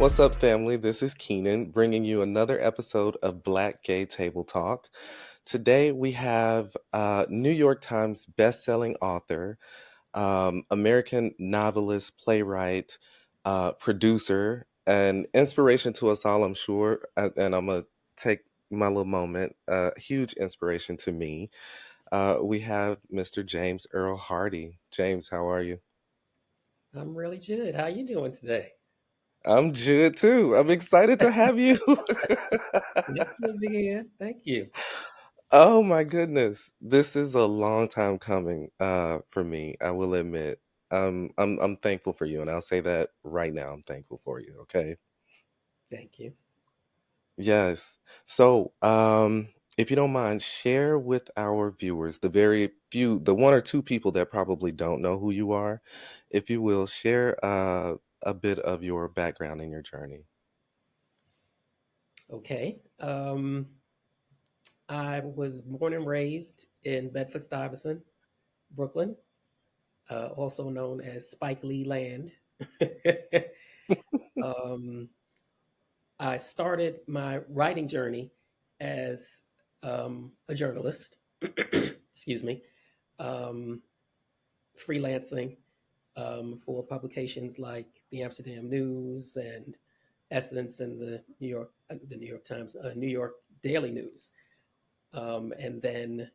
What's up, family? This is Kenan bringing you another episode of Black Gay Table Talk. Today we have New York Times bestselling author, American novelist, playwright, producer, and inspiration to us all, I'm sure. And I'm going to take my little moment, huge inspiration to me. We have Mr. James Earl Hardy. James, how are you? I'm really good. How you doing today? I'm good too. I'm excited to have you. It's good to hear. Thank you. Oh my goodness. This is a long time coming for me, I will admit. I'm thankful for you, and I'll say that right now. I'm thankful for you, okay? Thank you. Yes. So, if you don't mind, share with our viewers, the very few, the one or two people that probably don't know who you are, if you will, share a bit of your background and your journey. Okay. I was born and raised in Bedford-Stuyvesant, Brooklyn, also known as Spike Lee Land. um, I started my writing journey as a journalist. Excuse me. Um, Freelancing for publications like the Amsterdam News and Essence and the New York Times, New York Daily News, and then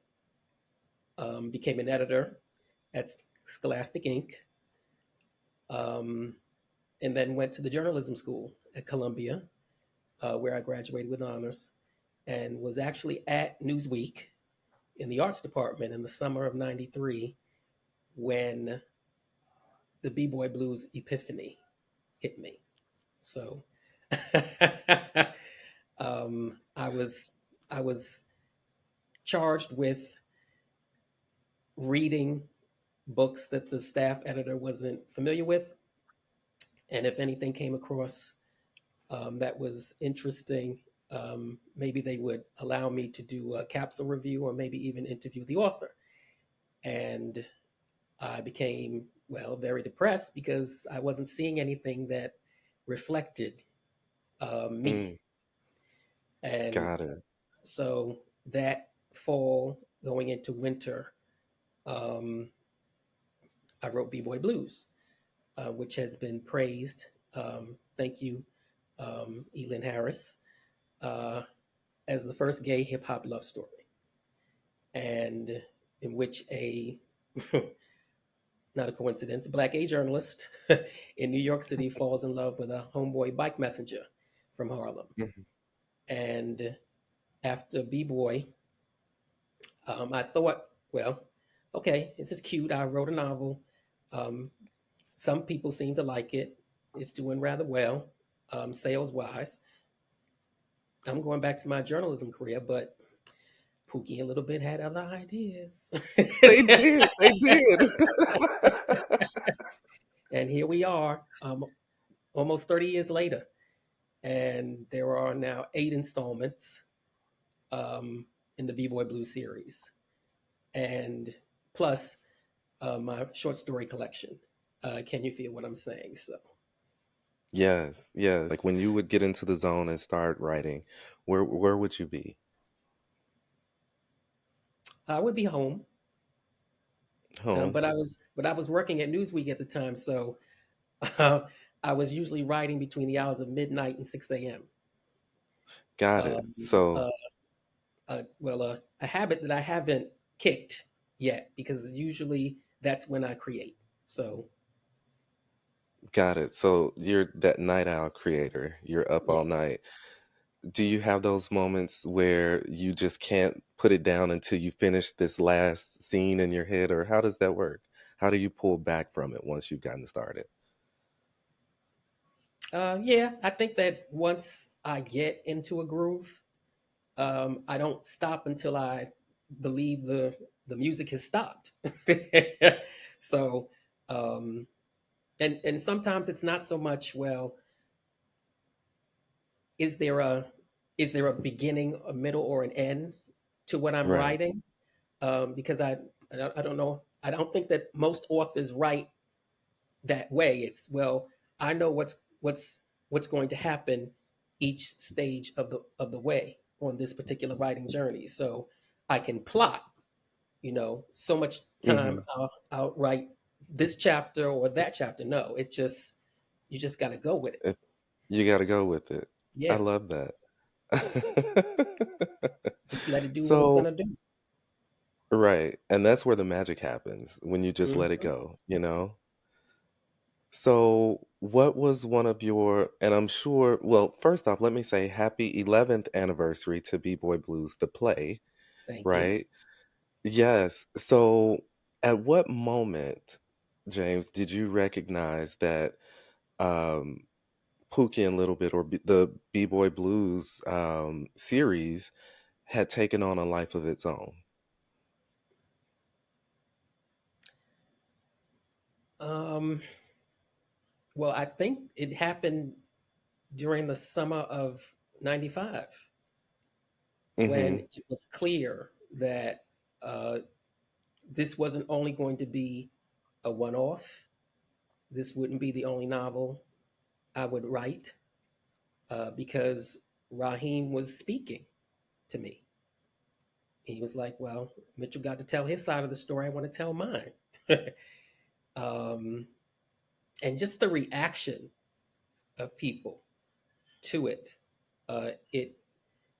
became an editor at Scholastic Inc. Um, and then went to the journalism school at Columbia, where I graduated with honors, and was actually at Newsweek in the arts department in the summer of '93 when the B-boy blues epiphany hit me. So I was charged with reading books that the staff editor wasn't familiar with, and if anything came across that was interesting, maybe they would allow me to do a capsule review or maybe even interview the author. And I became, well, very depressed because I wasn't seeing anything that reflected me. Mm, And got it. so that fall going into winter, um, I wrote B Boy Blues, which has been praised. Thank you, Elin Harris, uh, as the first gay hip hop love story, and in which a not a coincidence, a black gay journalist in New York City falls in love with a homeboy bike messenger from Harlem. Mhm. And after B Boy, I thought, well, okay, this is cute. I wrote a novel. Um, some people seem to like it. It's doing rather well, sales wise. I'm going back to my journalism career, but Pookie a little bit had other ideas. They did. They did. And here we are, almost 30 years later. And there are now 8 installments in the B-Boy Blue series. And plus my short story collection. Can you feel what I'm saying? So Yes, yes. Like when you would get into the zone and start writing, where would you be? I would be home, Home. but I was working at Newsweek at the time, so uh, I was usually writing between the hours of midnight and 6 a.m. Got it. Um, So, uh, a habit that I haven't kicked yet because usually that's when I create. So got it. So you're that night owl creator. You're up all yes, night. Do you have those moments where you just can't put it down until you finish this last scene in your head, or how does that work? How do you pull back from it once you've gotten started? yeah, I think that once I get into a groove, I don't stop until I believe the music has stopped. So, um, and sometimes it's not so much. Well, is there a is there a beginning, a middle, or an end to what I'm Right. writing? Because I don't know. I don't think that most authors write that way. It's well, I know what's what's going to happen each stage of the way on this particular writing journey. So I can plot, so much time Hmm. I'll write this chapter or that chapter. No, it just you just got to go with it. You got to go with it. I Yeah, love that. just let it do what it's So, gonna do. right. And that's where the magic happens when you just let it Hmm. go, you know? So, what was one of your, and I'm sure, well, first off, let me say happy 11th anniversary to B-Boy Blues, the play, Thank you. right? Yes. So, at what moment, James, did you recognize that um, Pookie and Little Bit, or the B-Boy Blues series, had taken on a life of its own? Um, well, I think it happened during the summer of '95 when Mm-hmm. it was clear that uh, this wasn't only going to be a one-off. This wouldn't be the only novel I would write because Raheem was speaking to me. He was like, "Well, Mitchell got to tell his side of the story. I want to tell mine." um, and just the reaction of people to it. It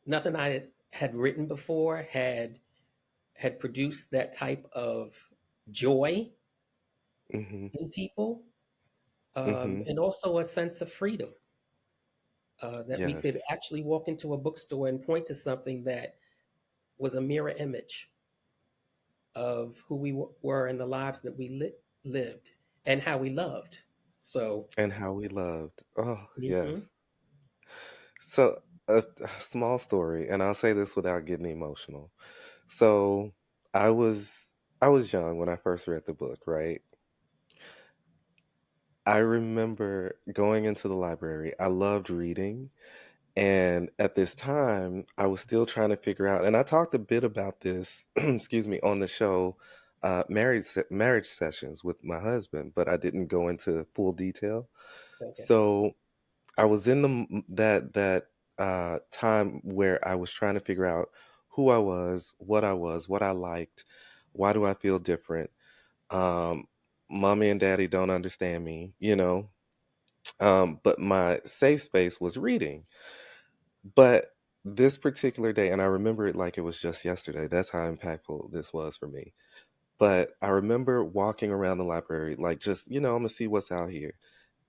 nothing I had written before had produced that type of joy Mm-hmm. in people, Mm-hmm. and also a sense of freedom that we could Yes. actually walk into a bookstore and point to something that was a mirror image of who we were and the lives that we lived and how we loved. So, And how we loved. Oh, mhm, yes. So, a small story, and I'll say this without getting emotional. So, I was I was young when I first read the book, right? I remember going into the library. I loved reading, and at this time, I was still trying to figure out, and I talked a bit about this, excuse me, on the show, marriage sessions with my husband, but I didn't go into full detail. okay. So I was in that time where I was trying to figure out who I was, what I liked, why do I feel different? Um, Mommy and daddy don't understand me, you know. But my safe space was reading. But this particular day, and I remember it like it was just yesterday. That's how impactful this was for me. But I remember walking around the library, like just, I'm gonna see what's out here.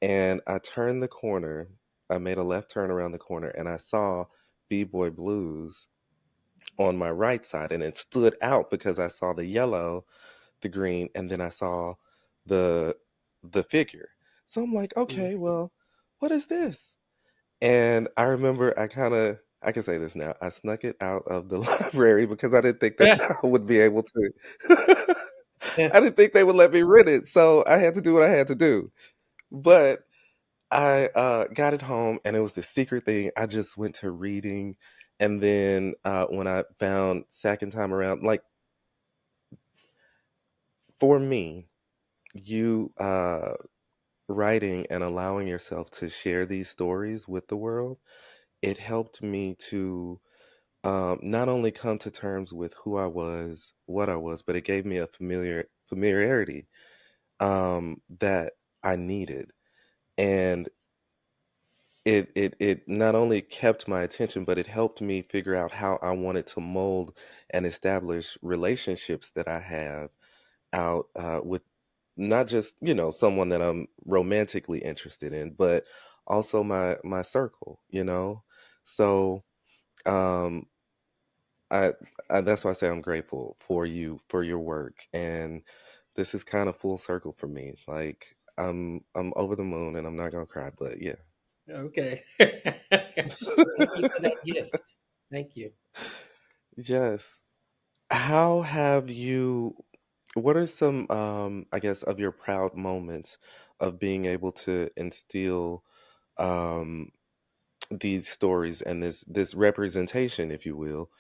And I turned the corner. I made a left turn around the corner and I saw B-Boy Blues on my right side. And it stood out because I saw the yellow, the green, and then I saw the the figure. So I'm like, okay, Mhm. well, what is this? And I remember I can say this now. I snuck it out of the library because I didn't think that I would be able to. I didn't think they would let me read it. So I had to do what I had to do. But I got it home and it was the secret thing. I just went to reading. And then when I found second time around, like for me, you writing and allowing yourself to share these stories with the world, it helped me to not only come to terms with who I was, what I was, but it gave me a familiarity that I needed. And it not only kept my attention, but it helped me figure out how I wanted to mold and establish relationships that I have out with not just, someone that I'm romantically interested in, but also my circle, you know? So um I, that's why I say I'm grateful for you for your work, and this is kind of full circle for me. Like I'm over the moon, and I'm not gonna cry, but yeah. Okay. Thank you for that gift. Thank you. Yes. How have you? What are some, I guess, of your proud moments of being able to instill um, these stories and this representation, if you will,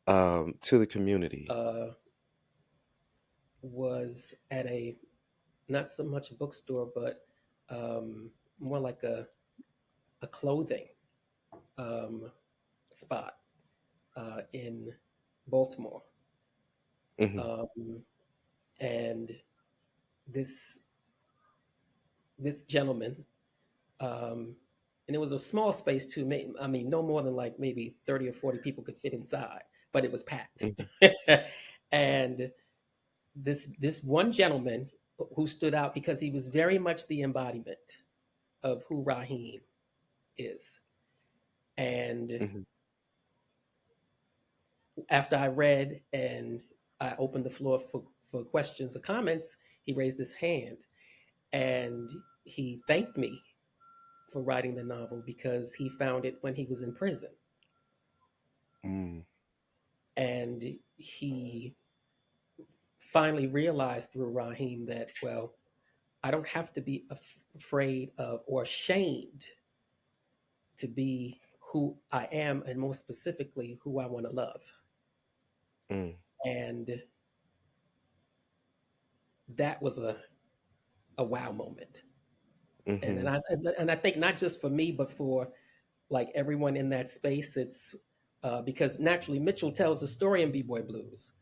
to the community? Uh, was at a not so much a bookstore, but more like a a clothing um, spot in Baltimore, Mhm. um, and this this gentleman, um, and it was a small space too. I mean, no more than like maybe 30 or 40 people could fit inside, but it was packed. Mhm. And this one gentleman who stood out because he was very much the embodiment of who Raheem is. And Mhm. after I read and I opened the floor for questions or comments, he raised his hand and he thanked me for writing the novel because he found it when he was in prison. Mm. And he finally realized through Raheem that, well, I don't have to be afraid of or ashamed to be who I am, and more specifically, who I want to love. Mm. And that was a wow moment. And Mhm. I think not just for me, but for like everyone in that space. It's because naturally Mitchell tells the story in B Boy Blues,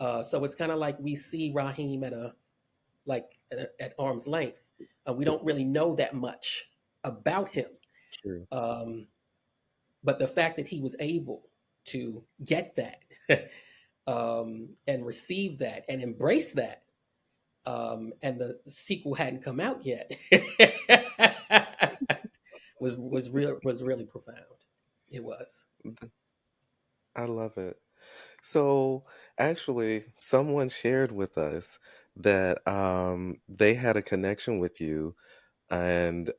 so it's kind of like we see Raheem at a like at arm's length. We don't really know that much about him, True. um, but the fact that he was able to get that and receive that and embrace that, and the sequel hadn't come out yet, was really profound. It was. I love it. So, actually, someone shared with us that they had a connection with you and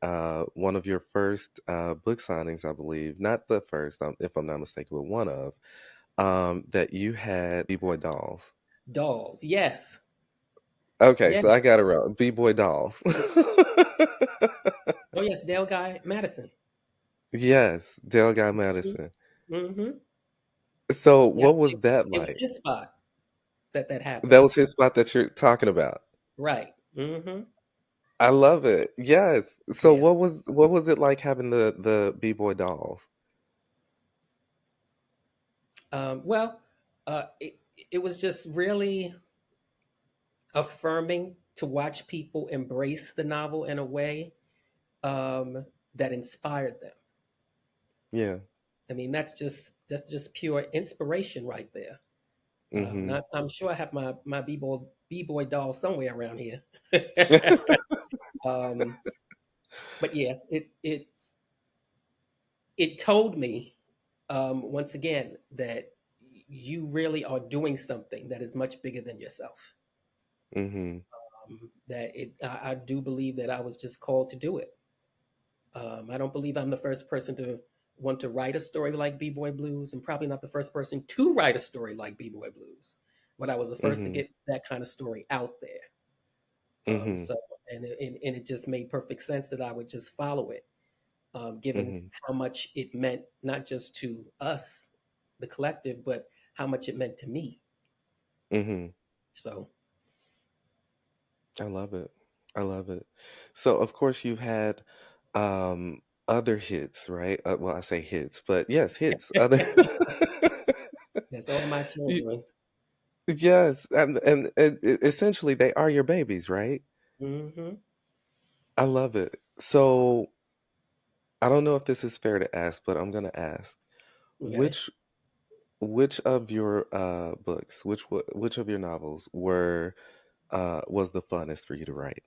one of your first book signings, I believe, not the first, if I'm not mistaken, but one of, that you had B-Boy Dolls. Dolls, yes, Okay, yeah. so I got it wrong. B-Boy Dolls. Oh yes, Dale Guy Madison. Yes, Dale Guy Madison. Mm-hmm. So, Yes, what was that it was like? his spot that That happened. was his spot that you're talking about. Right. Mm-hmm. I love it. Yes. So Yeah. what was it like having the B-Boy Dolls? Well, it was just really affirming to watch people embrace the novel in a way um, that inspired them. Yeah. I mean, that's just pure inspiration right there. Mhm. I'm sure I have my b boy doll somewhere around here. um, but yeah, it told me once again that you really are doing something that is much bigger than yourself. Mhm. I do believe that I was just called to do it. I don't believe I'm the first person to want to write a story like B Boy Blues, and probably not the first person to write a story like B Boy Blues. But I was the first to Mhm. get that kind of story out there. Mhm. So, and it just made perfect sense that I would just follow it, given Mhm. how much it meant not just to us, the collective, but how much it meant to me. Mhm. So, I love it. I love it. So, of course, you've had other hits, right? Well, I say hits, but yes, hits. Other that's all my Y- children. Yes, and essentially they are your babies, right? Hmm. I love it. So, I don't know if this is fair to ask, but I'm gonna ask. Okay. Which which of your books, which of your novels was the funnest for you to write?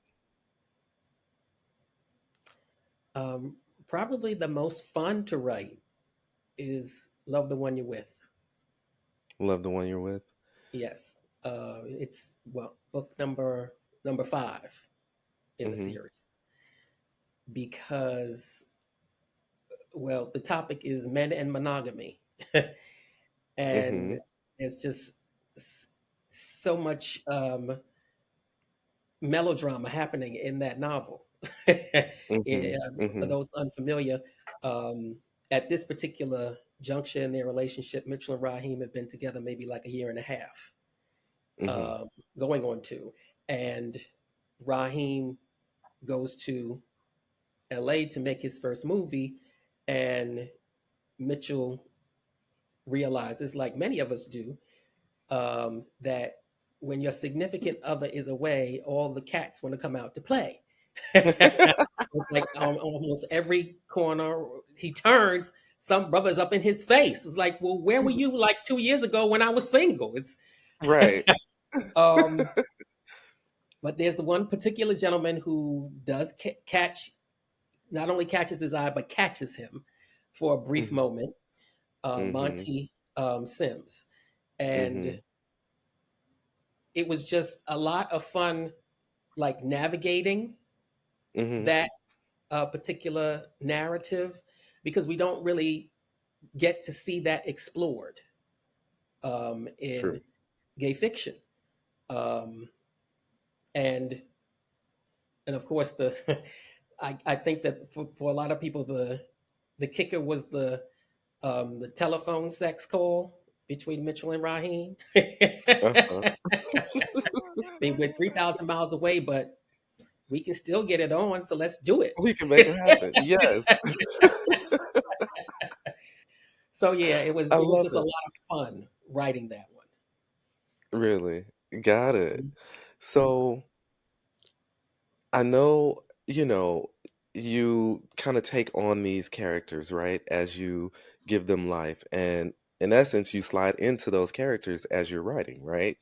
Um, Probably the most fun to write is Love the One You're With. Love the one you're with? Yes. It's well, book number five in the Mm-hmm. series because well, the topic is men and monogamy, and Mm-hmm. there's just so much melodrama happening in that novel. Mm-hmm. For Mm-hmm. those unfamiliar, um, at this particular juncture in their relationship, Mitchell and Raheem have been together maybe like a year and a half, Mm-hmm. um, going on two. And Raheem goes to LA to make his first movie, And Mitchell realizes, like many of us do, that when your significant other is away, all the cats want to come out to play. It's like almost every corner he turns, some brother's up in his face. It's like, well, where were you like 2 years ago when I was single? It's Right. um, but there's one particular gentleman who does catch, not only catches his eye, but catches him for a brief Mhm. moment. Mhm. Monty Sims, and Mhm. it was just a lot of fun, like navigating Mhm. that particular narrative because we don't really get to see that explored in True. gay fiction, um, and and of course the I think that for a lot of people the kicker was the telephone sex call between Mitchell and Raheem. I Uh-huh. mean, we're 3,000 miles away, but we can still get it on, so let's do it. We can make it happen. Yes. So yeah, I it was love just a it. lot of fun writing that one. Really. Got it. Mhm. So I know, you kind of take on these characters, right, as you give them life. And in essence, you slide into those characters as you're writing, right?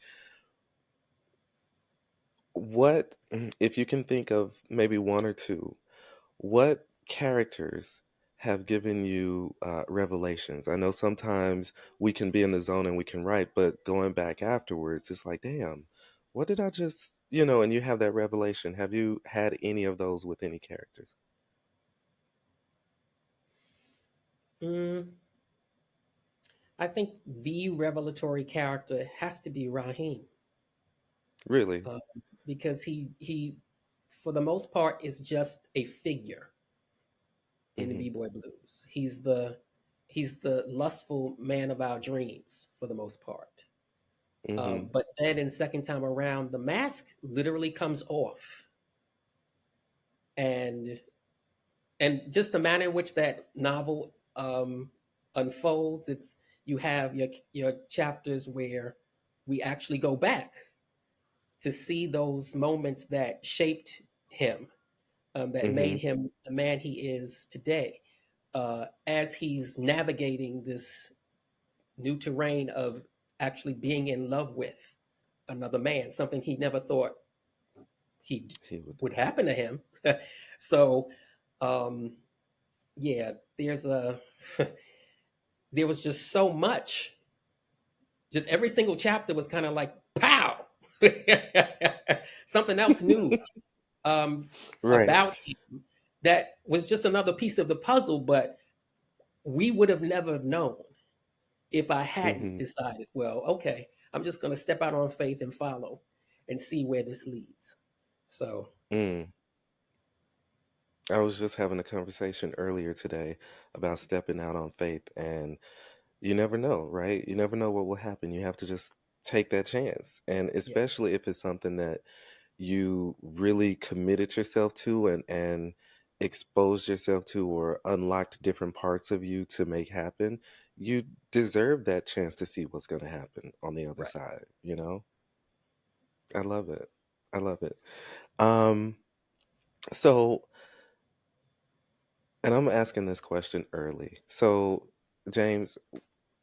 What, if you can think of maybe one or two, what characters have given you revelations? I know sometimes we can be in the zone and we can write, but going back afterwards, it's like, damn, what did I just, and you have that revelation. Have you had any of those with any characters? Mm, I think the revelatory character has to be Raheem, Really? uh, because he for the most part is just a figure in the Mm-hmm. B-boy blues. He's the lustful man of our dreams for the most part. Mm-hmm. But then in second time around, the mask literally comes off, and just the manner in which that novel unfolds. It's you have your chapters where we actually go back to see those moments that shaped him, that Mm-hmm. made him the man he is today, as he's navigating this new terrain of actually being in love with another man, something he never thought he He would. would happen to him. So, um, yeah, there was just so much. Just every single chapter was kind of like pow, something else new um, Right. about him that was just another piece of the puzzle. But we would have never known if I hadn't Mm-hmm. decided, well, okay, I'm just going to step out on faith and follow and see where this leads. So, Mm. I was just having a conversation earlier today about stepping out on faith, and you never know, right? You never know what will happen. You have to just take that chance. And yeah, especially if it's something that you really committed yourself to and exposed yourself to or unlocked different parts of you to make happen, you deserve that chance to see what's going to happen on the other right. side, you know? I love it. I love it. Um so and I'm asking this question early. So, James,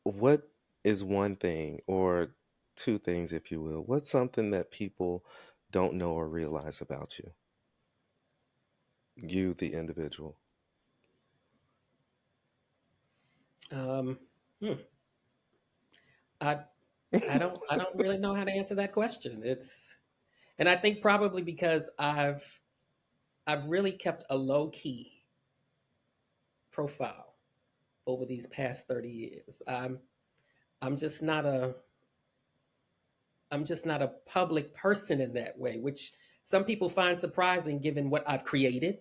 what is one thing or two things, if you will? What's something that people don't know or realize about you, the individual? Um, hmm. I I don't really know how to answer that question. It's and I think probably because I've really kept a low key profile over these past 30 years. I'm just not a I'm just not a public person in that way, which some people find surprising given what I've created.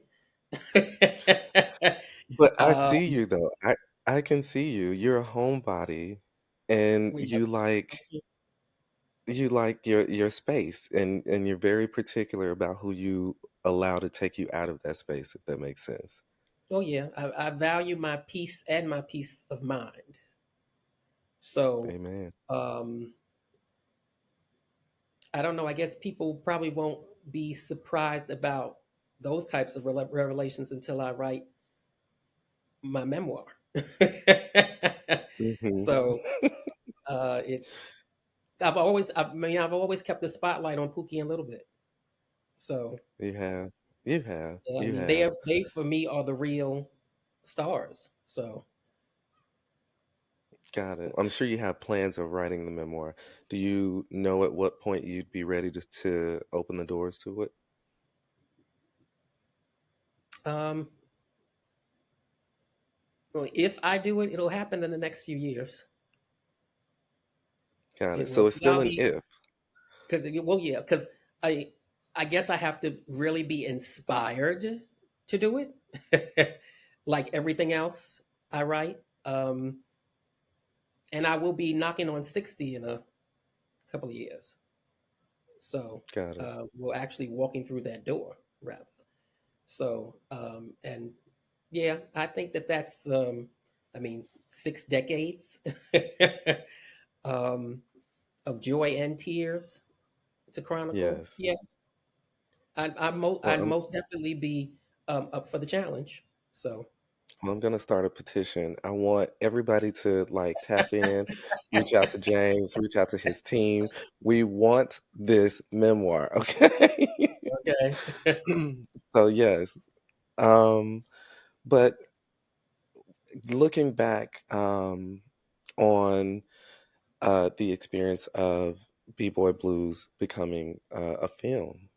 But I uh, see you though. I can see you. You're a homebody and we, you like your space and you're very particular about who you allow to take you out of that space, if that makes sense. Oh yeah, I value my peace and my peace of mind. So Amen. um, I don't know. I guess people probably won't be surprised about those types of revelations until I write my memoir. Hmm. So it's I've always kept the spotlight on Pookie a little bit. So You have. You have. yeah, I You mean have. they for me are the real stars. So Got it. I'm sure you have plans of writing the memoir. Do you know at what point you'd be ready to open the doors to it? um, well, if I do it, it'll happen in the next few years. Got it. It So will it's because I'll still an be if. because well yeah because I I guess I have to really be inspired to do it, like everything else I write. And I will be knocking on 60 in a couple of years. So Got it. we're actually walking through that door, rather. So, and yeah, I think that that's, I mean, 6 decades um, of joy and tears to chronicle. Yes. Yeah, Well, I'd most definitely be up for the challenge. So, I'm gonna start a petition. I want everybody to like tap in, reach out to James, reach out to his team. We want this memoir, okay? okay. So yes. Um, but looking back on the experience of B-Boy Blues becoming a film,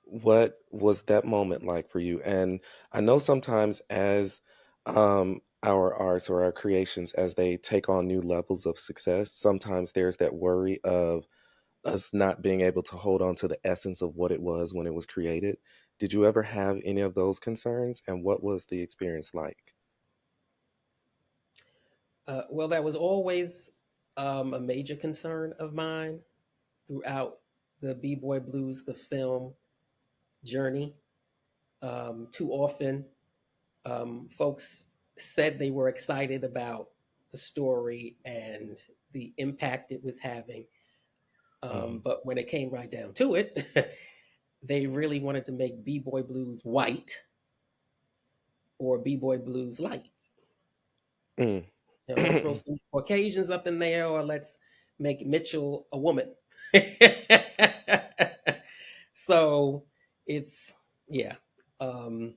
what was that moment like for you? And I know sometimes as our arts or our creations, as they take on new levels of success, sometimes there's that worry of us not being able to hold on to the essence of what it was when it was created. Did you ever have any of those concerns? And what was the experience like? Well, that was always a major concern of mine throughout the B-Boy Blues, the film journey. Too often, folks said they were excited about the story and the impact it was having. Mhm. But when it came right down to it, they really wanted to make B-Boy Blues white or B-Boy Blues light. Mm. Let's throw some Caucasians up in there, or let's make Mitchell a woman. So it's yeah, um,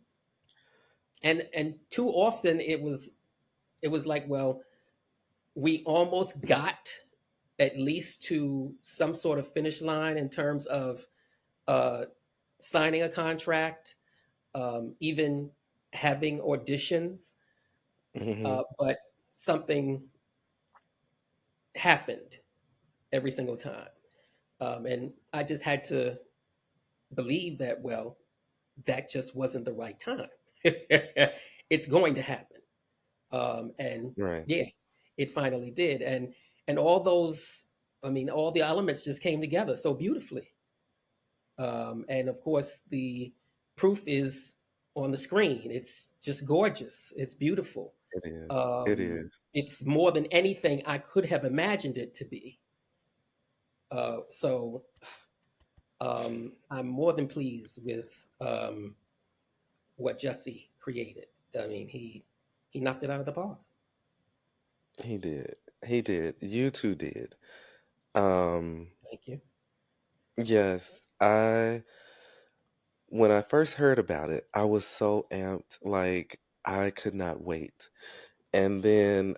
and too often it was like, well, we almost got at least to some sort of finish line in terms of uh, signing a contract, even having auditions, Hmm. but something happened every single time. And I just had to believe that, well, that just wasn't the right time. It's going to happen. And Right. yeah, it finally did. And all those, I mean, all the elements just came together so beautifully. And of course, the proof is on the screen. It's just gorgeous. It's beautiful. It is. It is. It's more than anything I could have imagined it to be. So I'm more than pleased with what Jesse created. I mean, he knocked it out of the park. He did. He did. You two did. Um, Thank you. yes, when I first heard about it, I was so amped, like I could not wait. And then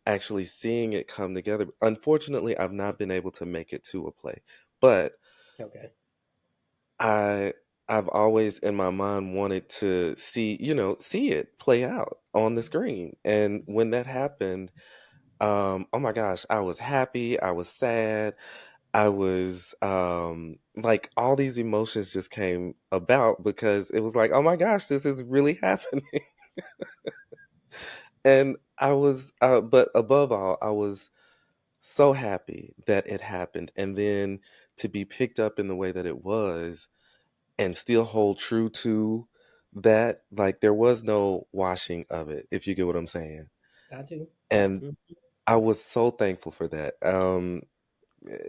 actually seeing it come together. Unfortunately, I've not been able to make it to a play, but Okay. I I've always in my mind wanted to see, see it play out on the screen. And when that happened, oh my gosh, I was happy, I was sad, I was like all these emotions just came about because it was like, oh my gosh, this is really happening. And I was but above all, I was so happy that it happened. And then to be picked up in the way that it was and still hold true to that, like, there was no washing of it, if you get what I'm saying. I do. And Mm, I was so thankful for that. Eh,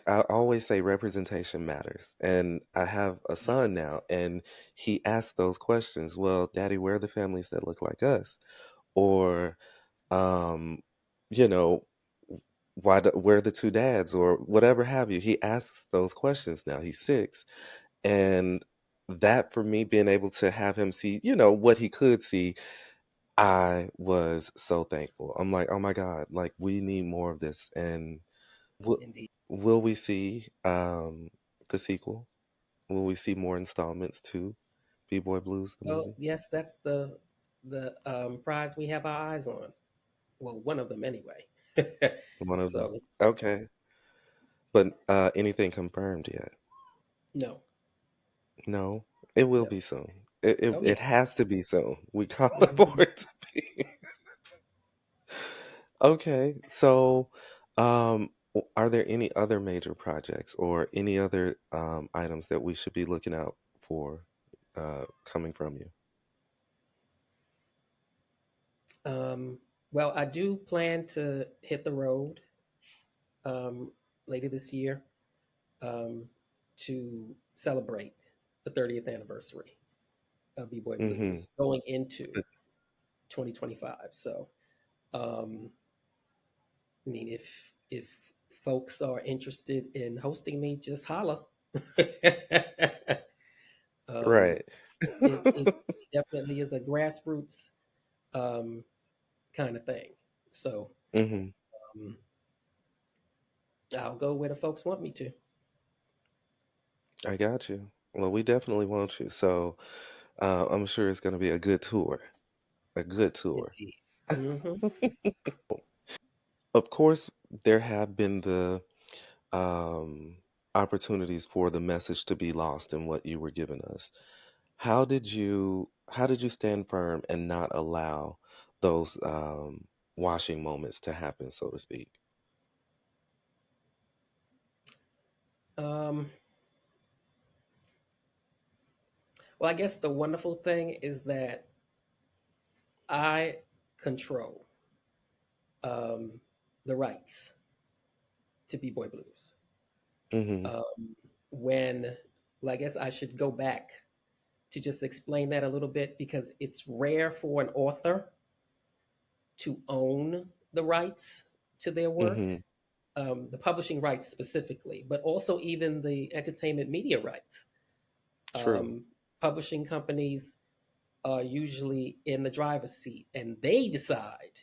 I always say representation matters, and I have a yeah, son now, and he asks those questions. Well, Daddy, where are the families that look like us? Or, um, you know, where are the two dads, or whatever have you? He asks those questions now. He's 6, and that for me, being able to have him see, what he could see, I was so thankful. I'm like, oh my God, like we need more of this, and Will indeed. will we see the sequel? Will we see more installments to B-Boy Blues the Well, movie? yes, that's the prize we have our eyes on. Well, one of them anyway. One of them. So Okay. But anything confirmed yet? no, No. It will no. be soon. It it, Oh yeah. it has to be soon. We call it for Hmm. it to be. Okay. So are there any other major projects or any other items that we should be looking out for coming from you? Um, well, I do plan to hit the road um, later this year um, to celebrate the 30th anniversary of B-Boy Mhm. Blues going into 2025. So, um, I mean, if folks are interested in hosting me, just holla. um, Right. it definitely is a grassroots um, kind of thing. So hmm um, I'll go where the folks want me to. I got you. Well, we definitely want you. So I'm sure it's going to be a good tour. A good tour. Indeed. Hmm. Of course, there have been the um, opportunities for the message to be lost in what you were giving us. How did you stand firm and not allow those washing moments to happen, so to speak? Um, well, I guess the wonderful thing is that I control um, the rights to B-Boy Blues. Mm-hmm. Um, when, well, I guess I should go back to just explain that a little bit because it's rare for an author to own the rights to their work, Mm-hmm. the publishing rights specifically, but also even the entertainment media rights. True. Um, Publishing companies are usually in the driver's seat and they decide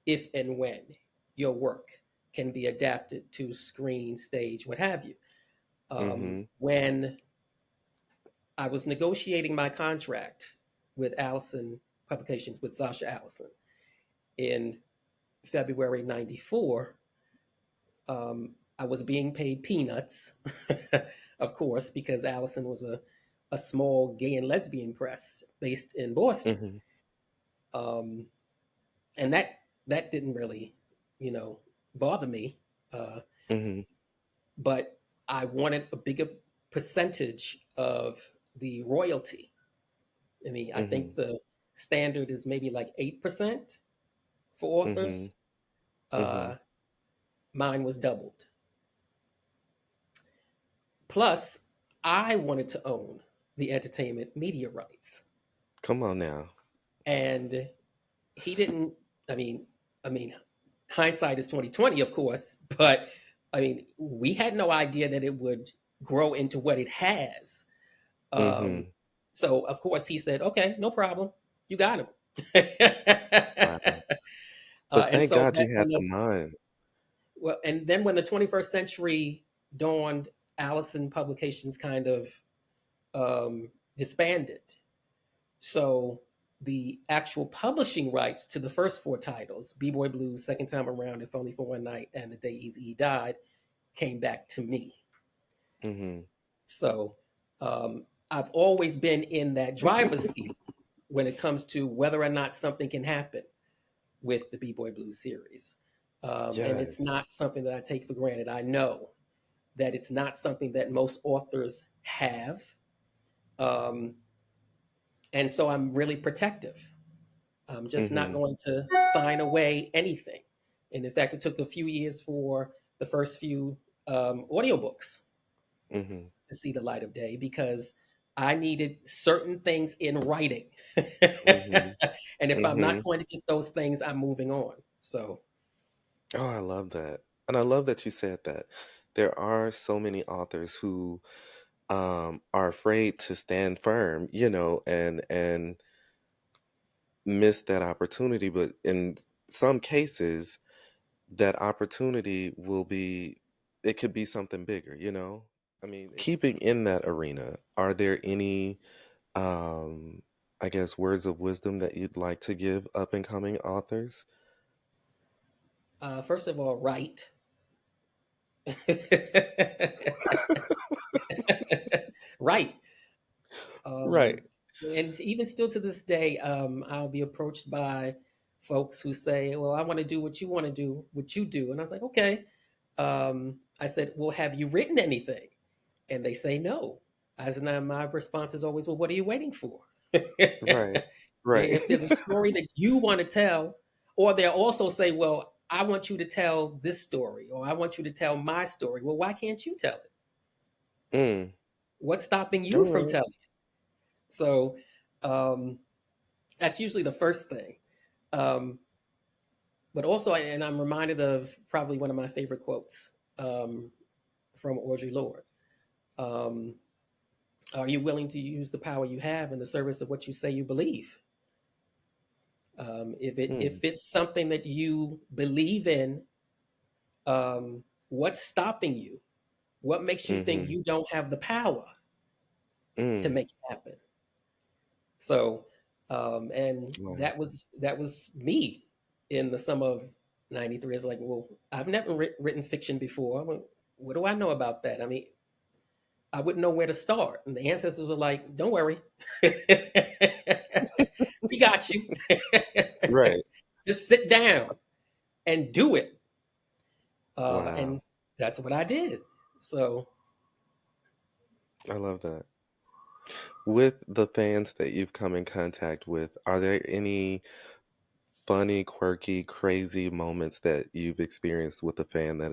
if and when your work can be adapted to screen, stage, what have you. Mm-hmm. When I was negotiating my contract with Allison Publications, with Sasha Allison in February '94, I was being paid peanuts, of course, because Allison was a small gay and lesbian press based in Boston. Mm-hmm. Um, and that didn't really, you know, bother me. Uh, Mm-hmm. but I wanted a bigger percentage of the royalty. I mean, I Mm-hmm. think the standard is maybe like 8% for Mm-hmm. authors. Mm-hmm. Uh, Mine was doubled. Plus, I wanted to own the entertainment media rights, Come on now. and he didn't. I mean, I mean, hindsight is 2020, of course, but I mean, we had no idea that it would grow into what it has. Um, Mm-hmm. so, of course, he said, "Okay, no problem, you got him." Wow. But And thank so God that you had when the mind. well, and then when the 21st century dawned, Allison Publications kind of disbanded. So the actual publishing rights to the first four titles, B-Boy Blues, Second Time Around, If Only for One Night, and The Day Eazy-E Died, came back to me. Mm-hmm. So I've always been in that driver's seat when it comes to whether or not something can happen with the B-Boy Blues series. And it's Yes. not something that I take for granted. I know that it's not something that most authors have. Um, and so I'm really protective. I'm just not Mm-hmm. going to sign away anything. And in fact, it took a few years for the first few audiobooks Mm-hmm. to see the light of day because I needed certain things in writing. Mm-hmm. And if I'm Mm-hmm. not going to get those things, I'm moving on. So, Oh, I love that. And I love that you said that. There are so many authors who are afraid to stand firm, and miss that opportunity. But in some cases, that opportunity will be, it could be something bigger. I mean, keeping in that arena, are there any, um, I guess, words of wisdom that you'd like to give up and coming authors? first of all, write. Right. Right. Um, and even still to this day, I'll be approached by folks who say, "Well, I want to do what you want to do, what you do," and I was like, "Okay." I said, "Well, have you written anything?" And they say no. I said, "Now my response is always, well, what are you waiting for?" Right. Right. If there's a story that you want to tell, or they'll also say, "Well, I want you to tell this story, or I want you to tell my story." Well, why can't you tell it? Mm. What's stopping you All from right. telling it? So, um, that's usually the first thing. Um, but also, and I'm reminded of probably one of my favorite quotes um, from Audre Lorde. Um, are you willing to use the power you have in the service of what you say you believe? Mm. If it's something that you believe in, what's stopping you? What makes you think Mm-hmm. you don't have the power to Mm. make it happen? So, and Wow. that was me in the summer of '93. It's like, well, I've never written fiction before. What do I know about that? I mean, I wouldn't know where to start. And the ancestors were like, "Don't worry, we got you. Right. Just sit down and do it." Wow. And that's what I did. So, I love that. With the fans that you've come in contact with, are there any funny, quirky, crazy moments that you've experienced with a fan that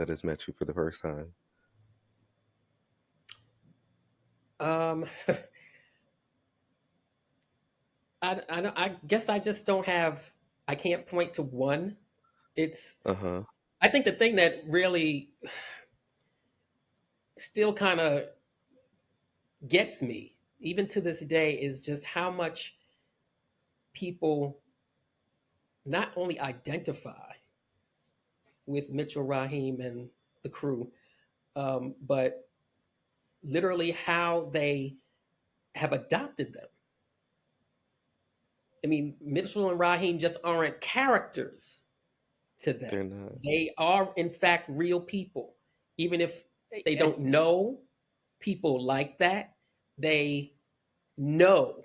has met you for the first time? um, I guess I just don't have. I can't point to one. It's Uh-huh. I think the thing that really still kind of gets me, even to this day, is just how much people not only identify with Mitchell Rahim and the crew, but literally how they have adopted them. I mean, Mitchell and Rahim just aren't characters to them. They're not. They are, in fact, real people. Even if they don't know people like that, they know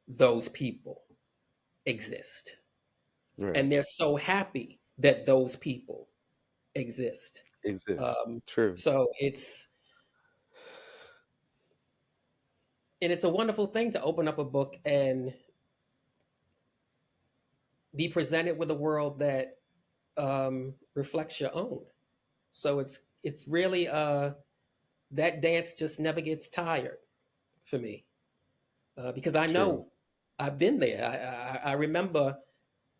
those people exist. Right. And they're so happy that those people exist. Exist. Um, True. so it's a wonderful thing to open up a book and be presented with a world that reflects your own. So it's really that dance just never gets tired for me because I True. know I've been there. I remember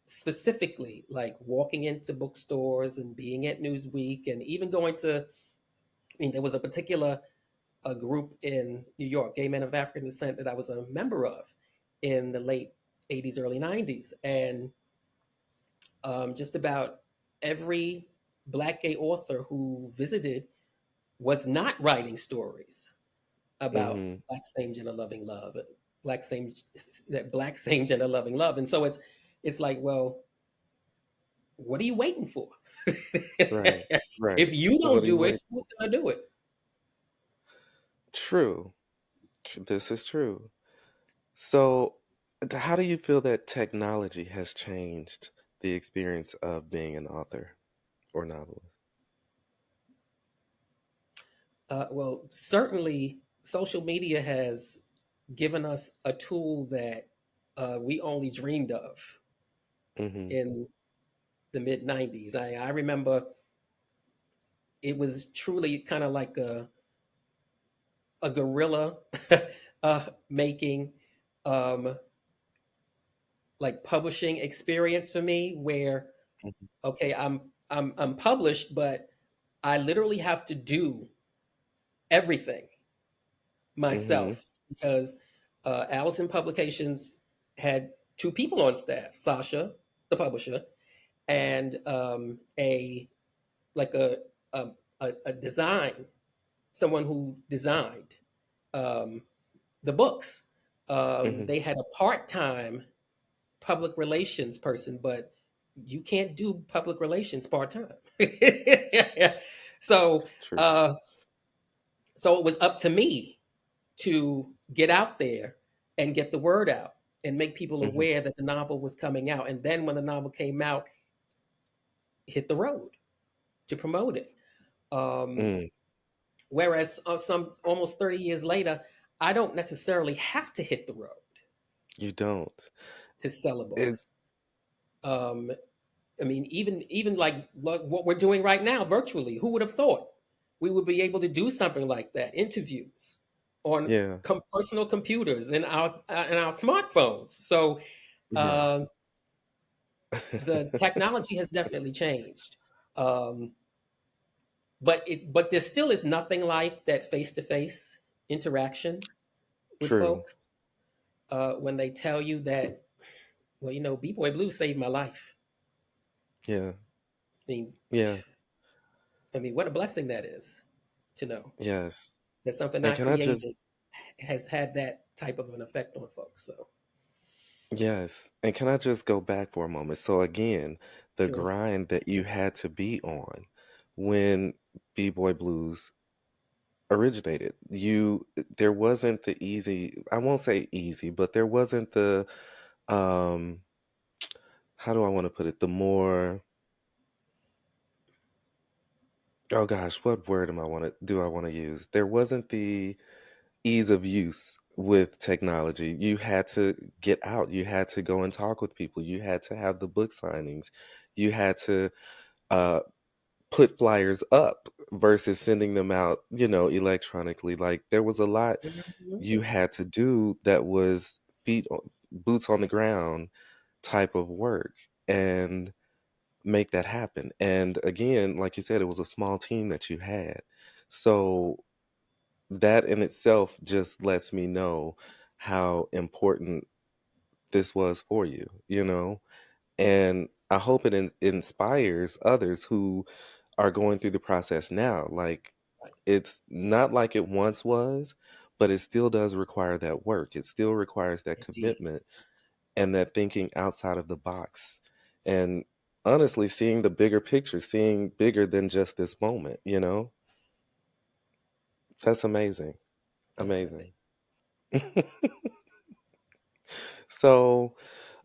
specifically like walking into bookstores and being at Newsweek and even going to. I mean, there was a particular a group in New York, Gay Men of African Descent, that I was a member of in the late '80s, early '90s, and just about every Black gay author who visited was not writing stories about Mm-hmm. Black same gender loving love, Black same that Black same gender loving love, and so it's like, well, what are you waiting for? Right. Right. If you What don't are you do it, waiting? who's going to do it? True. This is true. So, how do you feel that technology has changed the experience of being an author or novelist? Well, certainly. social media has given us a tool that we only dreamed of Mhm. in the mid 90s. I remember it was truly kind of like a guerrilla making um, like publishing experience for me where Mhm. okay, I'm published, but I literally have to do everything Mhm. myself because Allison Publications had two people on staff: Sasha, the publisher, and a like a a design someone who designed um, the books. Mhm. They had a part time public relations person, but you can't do public relations part time. so True. uh, so it was up to me to get out there and get the word out and make people Mhm. aware that the novel was coming out. And then when the novel came out, hit the road to promote it. Um, Mm. whereas some almost 30 years later, I don't necessarily have to hit the road You don't. to sell a book. It Um, I mean, even like what we're doing right now virtually, who would have thought we would be able to do something like that? Interviews on yeah. personal computers and our smartphones. So Yes. uh, the technology has definitely changed, um, but there still is nothing like that face to face interaction with True. folks when they tell you that, well, B Boy Blue saved my life. Yeah. I mean, Yeah. what a blessing that is to know Yes. that something And I can I just created has had that type of an effect on folks. So yes. And can I just go back for a moment? So again, the sure. grind that you had to be on when B-Boy Blues originated. There wasn't the easy, I won't say easy, but there wasn't the um how do I want to put it? The more oh gosh, what word am I want to do I want to use? There wasn't the ease of use with technology. You had to get out, you had to go and talk with people, you had to have the book signings, you had to uh put flyers up versus sending them out, electronically. Like there was a lot Mhm. you had to do that was boots on the ground type of work and make that happen. And again, like you said, it was a small team that you had. So that in itself just lets me know how important this was for you, you know? And I hope it inspires others who are going through the process now. Like, Right. it's not like it once was, but it still does require that work. It still requires that Indeed. commitment and that thinking outside of the box. And honestly, seeing the bigger picture, seeing bigger than just this moment, you know? That's amazing. Amazing. So,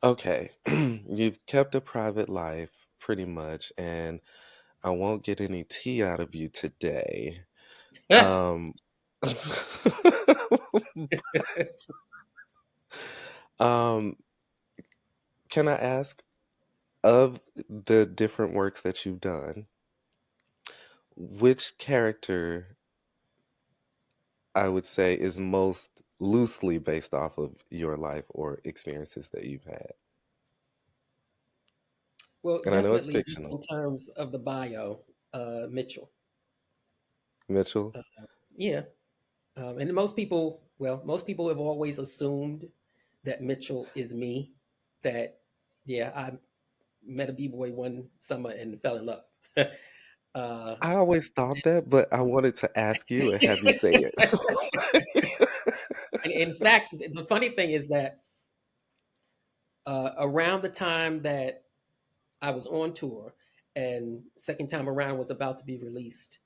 okay, you've kept a private life pretty much, and I won't get any tea out of you today. Um, um, can I ask, of the different works that you've done, which character I would say is most loosely based off of your life or experiences that you've had? Well, And I know it's definitely just fictional. in terms of the bio, Mitchell. Mitchell? Uh, yeah. And most people have always assumed that Mitchell is me. That, yeah, I met a B boy one summer and fell in love. uh, I always thought that, but I wanted to ask you and have you say it. and in fact, the funny thing is that around the time that I was on tour and Second Time Around was about to be released,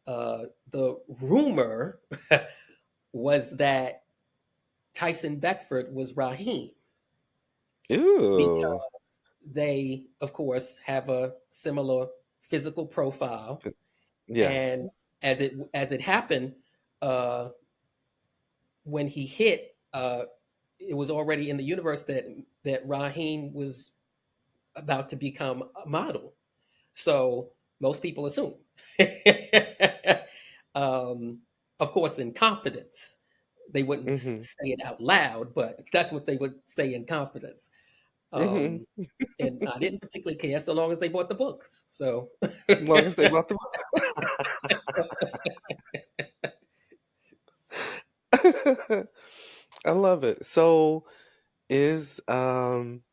the rumor was that Tyson Beckford was Raheem Ew. because they, of course, have a similar physical profile. Yeah. And as it happened, uh, when he hit, it was already in the universe that Raheem was about to become a model. So most people assume, um, of course, in confidence. They wouldn't Mm-hmm. say it out loud, but that's what they would say in confidence. Mm-hmm. Um, and I didn't particularly care so long as they bought the books. So, As long as they bought the I love it. So is um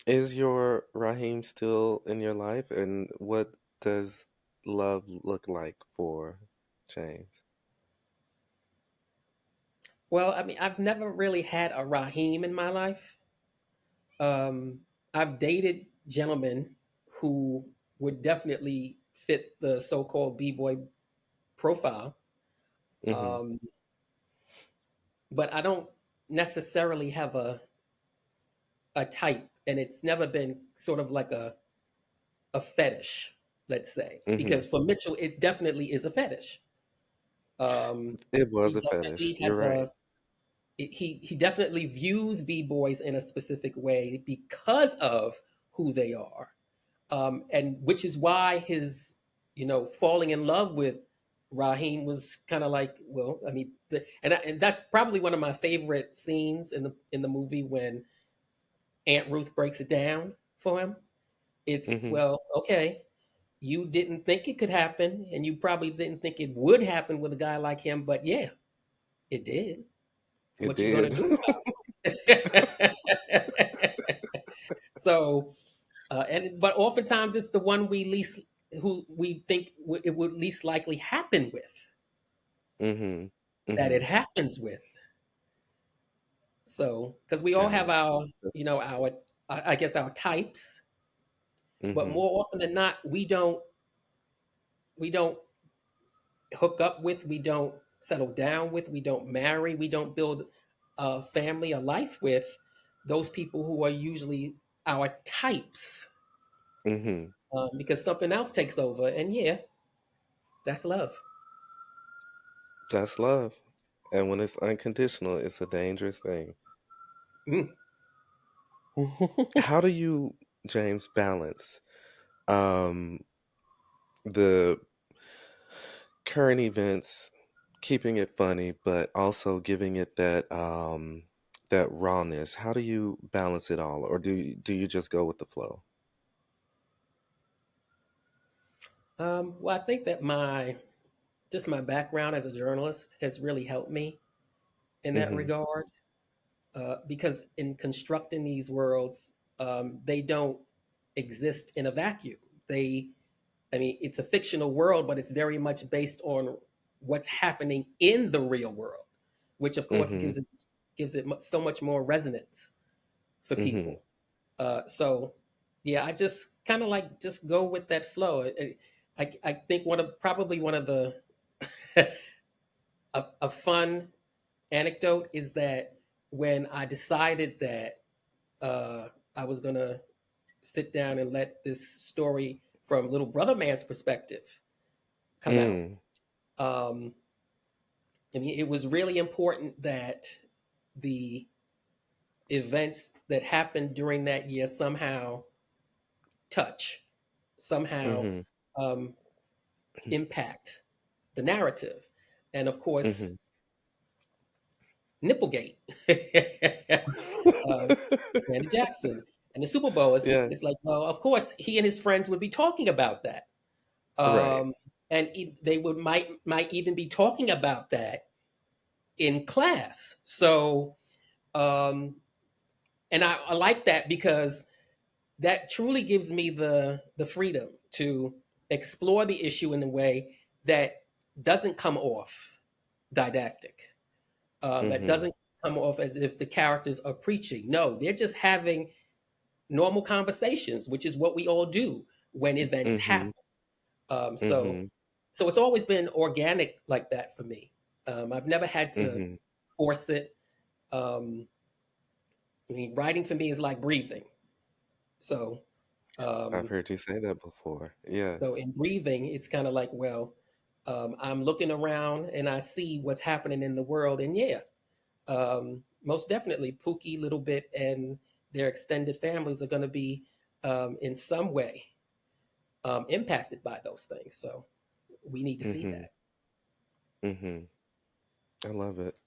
is your Raheem still in your life, and what does love look like for James? well, I mean, I've never really had a Raheem in my life. Um, I've dated gentlemen who would definitely fit the so-called b-boy profile, Mm-hmm. um, but I don't necessarily have a type, and it's never been sort of like a fetish, let's say, Mm-hmm. because for Mitchell, it definitely is a fetish. It was He a fetish. definitely You're has right. he definitely views b-boys in a specific way because of who they are, and which is why his falling in love with Raheem was kind of like, well, I mean, and that's probably one of my favorite scenes in the movie when Aunt Ruth breaks it down for him. It's, Mm-hmm. well, okay, you didn't think it could happen, and you probably didn't think it would happen with a guy like him, but yeah, it did. It What you gonna did. do about it? So, and but oftentimes it's the one we least who we think it would least likely happen with Mm-hmm. that Mm-hmm. it happens with. So, because we all Got have it. our, our, I guess our types, but Mm-hmm. more often than not, we don't hook up with, we don't settle down with, we don't marry, we don't build a family, a life with those people who are usually our types, Mm-hmm. because something else takes over. And yeah, that's love. That's love. And when it's unconditional, it's a dangerous thing. Mm. How do you, James, balance um the current events, keeping it funny, but also giving it that rawness? How do you balance it all, or do you just go with the flow? Well, I think that my background as a journalist has really helped me in that Mm-hmm. regard, because in constructing these worlds, they don't exist in a vacuum. I mean, it's a fictional world, but it's very much based on what's happening in the real world, which of course Mm-hmm. gives it so much more resonance for Mm-hmm. people. So, yeah, I just kind of like just go with that flow. I think probably one of the a fun anecdote is that when I decided that I was gonna sit down and let this story from Little Brother Man's perspective come out. Mm. Um, I mean, it was really important that the events that happened during that year somehow touch, somehow Mm-hmm. um, impact the narrative. And of course, Mm-hmm. Nipplegate, uh, Randy Jackson, and the Super Bowl Yeah. is like, well, of course, he and his friends would be talking about that. Right. And they might even be talking about that in class. So, um, and I like that because that truly gives me the freedom to explore the issue in a way that doesn't come off didactic, that Mm-hmm. doesn't come off as if the characters are preaching. No, they're just having normal conversations, which is what we all do when events Mm-hmm. happen. Um, so, Mm-hmm. so it's always been organic like that for me. I've never had to Mm-hmm. force it. Um, I mean, writing for me is like breathing. So, I've um, heard you say that before. Yes. so in breathing, it's kind of like, well, I'm looking around and I see what's happening in the world, and yeah. most definitely Pookie, Little Bit, and their extended families are going to be in some way impacted by those things. So we need to see Mm-hmm. that. Mm-hmm. I love it.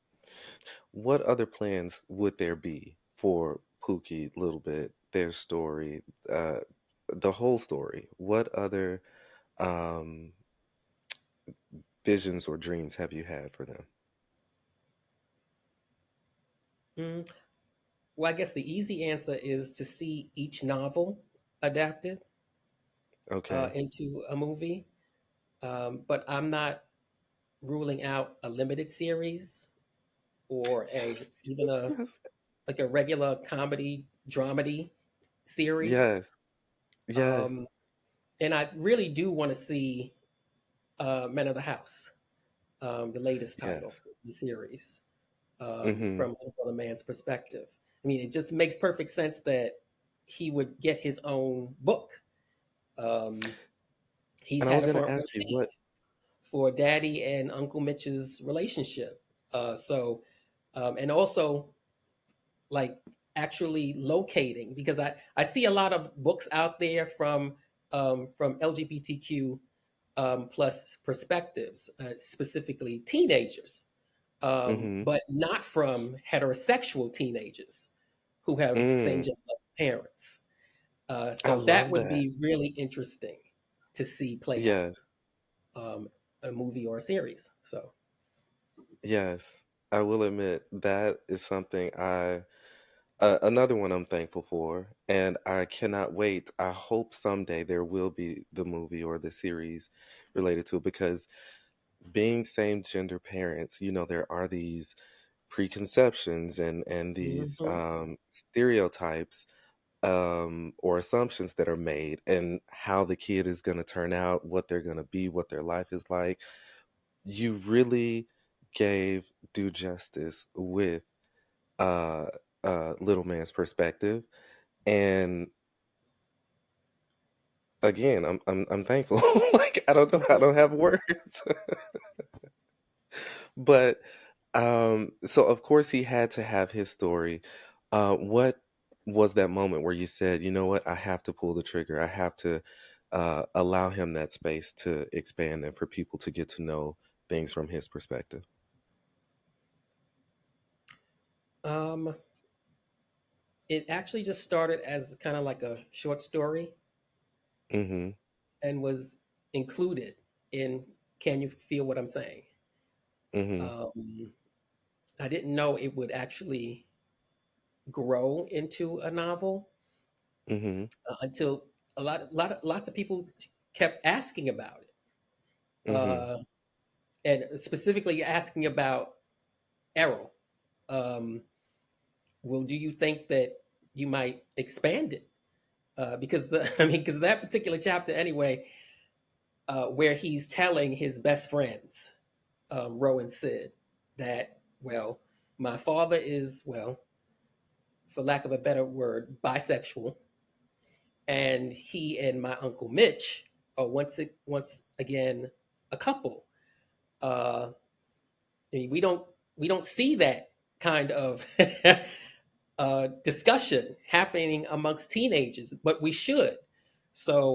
What other plans would there be for Pookie, Little Bit, their story, the whole story? What other um, visions or dreams have you had for them? Mm, well, I guess the easy answer is to see each novel adapted Okay. into a movie. But I'm not ruling out a limited series or a even a Yes. like a regular comedy dramedy series. Yes. Yes. Um, and I really do want to see Men of the House, the latest title, Yes. the series, Mm-hmm. from another man's perspective. I mean, it just makes perfect sense that he would get his own book. Um, he's And I had was a going to front row ask you seat what. for Daddy and Uncle Mitch's relationship. And also like actually locating, because I see a lot of books out there from LGBTQ plus perspectives, specifically teenagers, Mm-hmm. but not from heterosexual teenagers who have same Mm, gender parents. I So that love would that. be really interesting to see play out Yes. um, a movie or a series. So, Yes. I will admit that is something another one I'm thankful for, and I cannot wait. I hope someday there will be the movie or the series related to it because being same gender parents, there are these preconceptions and these mhm. stereotypes or assumptions that are made and how the kid is going to turn out, what they're going to be, what their life is like. You really gave due justice with uh little man's perspective, and again, I'm thankful. Like I don't know, I don't have words. But so of course he had to have his story. What was that moment where you said, you know what, I have to pull the trigger, I have to allow him that space to expand and for people to get to know things from his perspective? um, it actually just started as kind of like a short story Mm-hmm. and was included in Can You Feel What I'm Saying? Mm-hmm. Um, I didn't know it would actually grow into a novel Mm-hmm. until lots of people kept asking about it, Mm-hmm. uh, and specifically asking about Errol. Um, well, do you think that you might expand it? Because I mean, because that particular chapter anyway, where he's telling his best friends, Ro and Sid, that well, my father is well, for lack of a better word, bisexual, and he and my uncle Mitch are once again a couple. Uh, I mean, we don't see that kind of discussion happening amongst teenagers, but we should.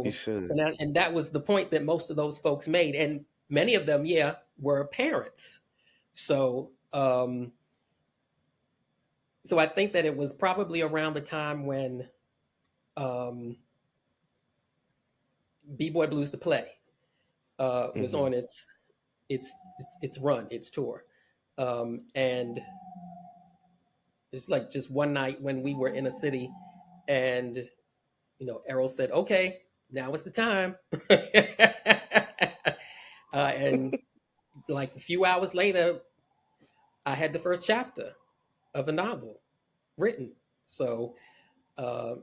He So, should. and that was the point that most of those folks made, and many of them, yeah, were parents. So, so I think that it was probably around the time when um, B Boy Blues the play was Mm-hmm. on its run, its tour, and it's like just one night when we were in a city, and Errol said, "Okay, now is the time," and like a few hours later, I had the first chapter of a novel written. So,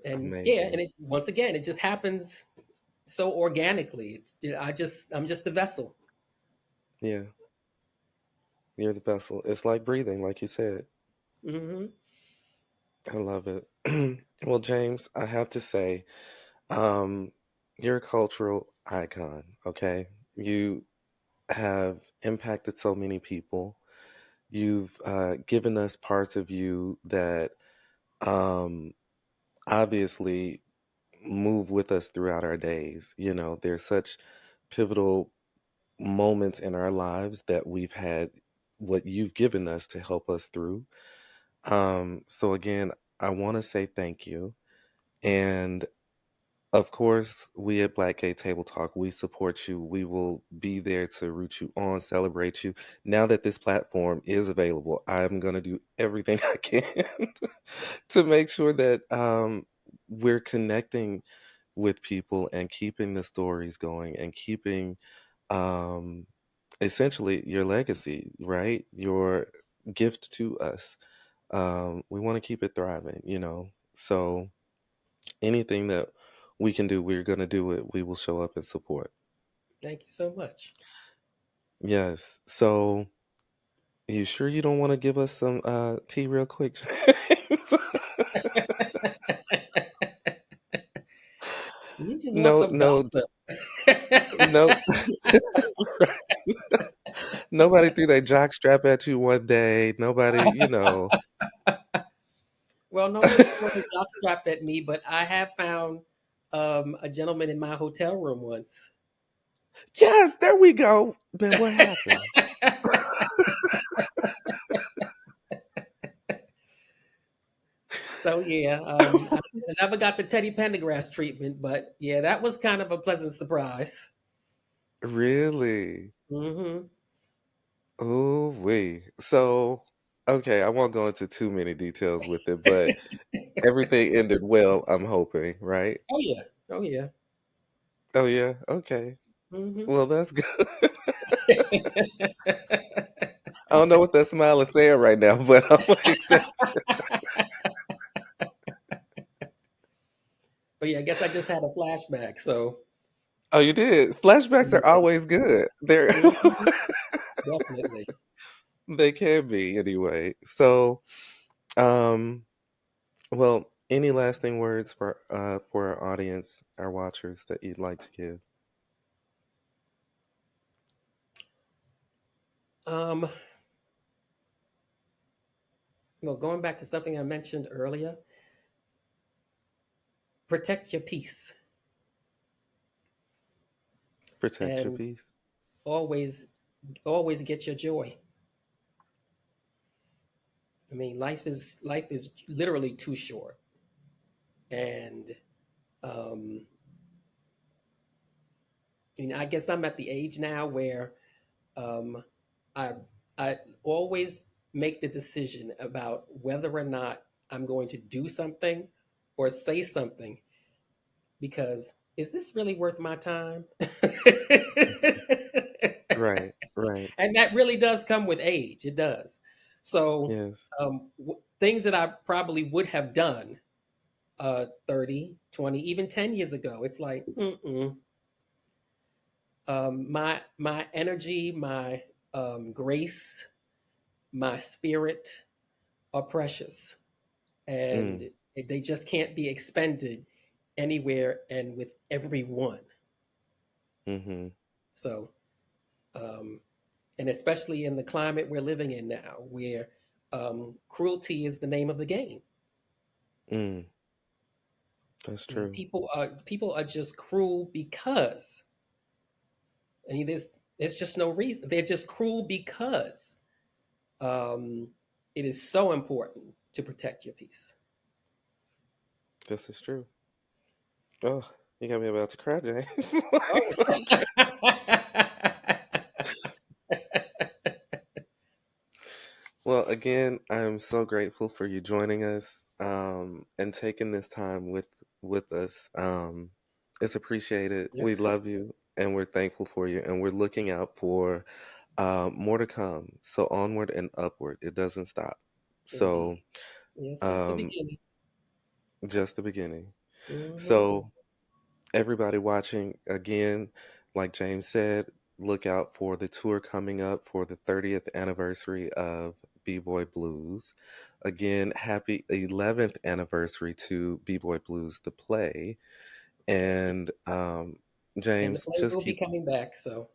and yeah, and Amazing. it once again, it just happens so organically. I'm just the vessel. Yeah, you're the vessel. It's like breathing, like you said. Hmm. I love it. Well, James, I have to say, um, you're a cultural icon, okay? You have impacted so many people. You've given us parts of you that um, obviously move with us throughout our days. You know, there's such pivotal moments in our lives that we've had what you've given us to help us through. So again, I want to say thank you. And of course, we at Black Gay Table Talk, we support you. We will be there to root you on, celebrate you. Now that this platform is available, I'm going to do everything I can to make sure that we're connecting with people and keeping the stories going and keeping um, essentially your legacy, right? Your gift to us. We want to keep it thriving, you know? So anything that we can do, we're going to do it. We will show up and support. Thank you so much. Yes. So, you sure you don't want to give us some tea real quick? You just want No, some no, gossip. no. Nobody threw that jock strap at you one day. Nobody, you know. Well, no one's thrown a jock strap at me, but I have found a gentleman in my hotel room once. Yes, there we go. Man, what happened? So yeah, I never got the Teddy Pendergrass treatment, but yeah, that was kind of a pleasant surprise. Really? Hmm. Oh, wait. So, okay, I won't go into too many details with it, but everything ended well, I'm hoping, right? Oh yeah, oh yeah. Oh, yeah? Okay. Hmm. Well, that's good. I don't know what that smile is saying right now, but I'm like, But yeah, I guess I just had a flashback. So oh, you did. Flashbacks are yeah, always good. They're hmm, definitely. they can be anyway. So, um, well, any lasting words for our audience, our watchers that you'd like to give? Um, well, going back to something I mentioned earlier, protect your peace Protect your and peace. always, always get your joy. I mean, life is literally too short, and um, I guess I'm at the age now where um, I I always make the decision about whether or not I'm going to do something or say something because is this really worth my time? Right, right. And that really does come with age. It does. So Yes. things that I probably would have done 30, 20, even 10 years ago, it's like, mm-mm. My energy, my grace, my spirit are precious, Mm, and they just can't be expended anywhere and with everyone. mm-hmm. So, um, and especially in the climate we're living in now, where cruelty is the name of the game. Mm, that's I mean, true. people are just cruel because I mean, there's just no reason. They're just cruel because um, it is so important to protect your peace. This is true. Oh, you got me about to cry, James. Oh. Okay. Well, again, I'm so grateful for you joining us and taking this time with us. It's appreciated. Yeah, We love you and we're thankful for you, and we're looking out for more to come. So onward and upward. It doesn't stop. So indeed. Yeah, it's just the um, beginning. just the beginning. Hmm. So everybody watching, again, like James said, look out for the tour coming up for the 30th anniversary of B-Boy Blues. Again, happy 11th anniversary to B-Boy Blues, the play. And And the James, play just will be keep coming back. So,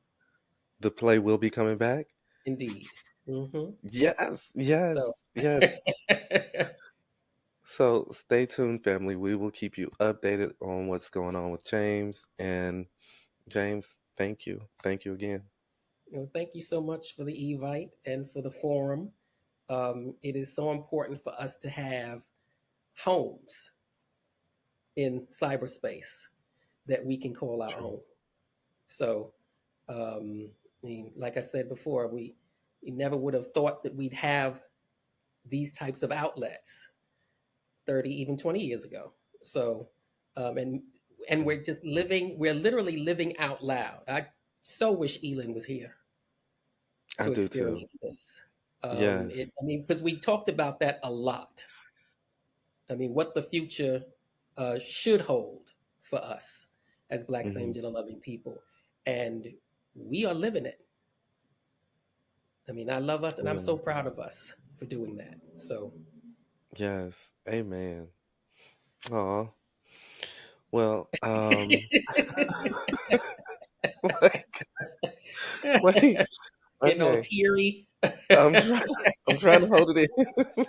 the play will be coming back. indeed. Hmm. Yes, yes, So, yes. So stay tuned, family. We will keep you updated on what's going on with James. And James, thank you. Thank you again. thank you so much for the Evite and for the forum. It is so important for us to have homes in cyberspace that we can call our True. own. So, like I said before, we never would have thought that we'd have these types of outlets 30, even 20 years ago. So, um, and and Yeah, we're literally living out loud. I so wish Elin was here I to do too. experience this. Yes. I mean, because we talked about that a lot. I mean, what the future should hold for us as Black Hmm. same gender loving people, and we are living it. I mean, I love us, and We I'm so are. proud of us for doing that. So, Yes. Amen. Aw. Well, like, wait. getting all Okay. teary. I'm trying. I'm trying to hold it in.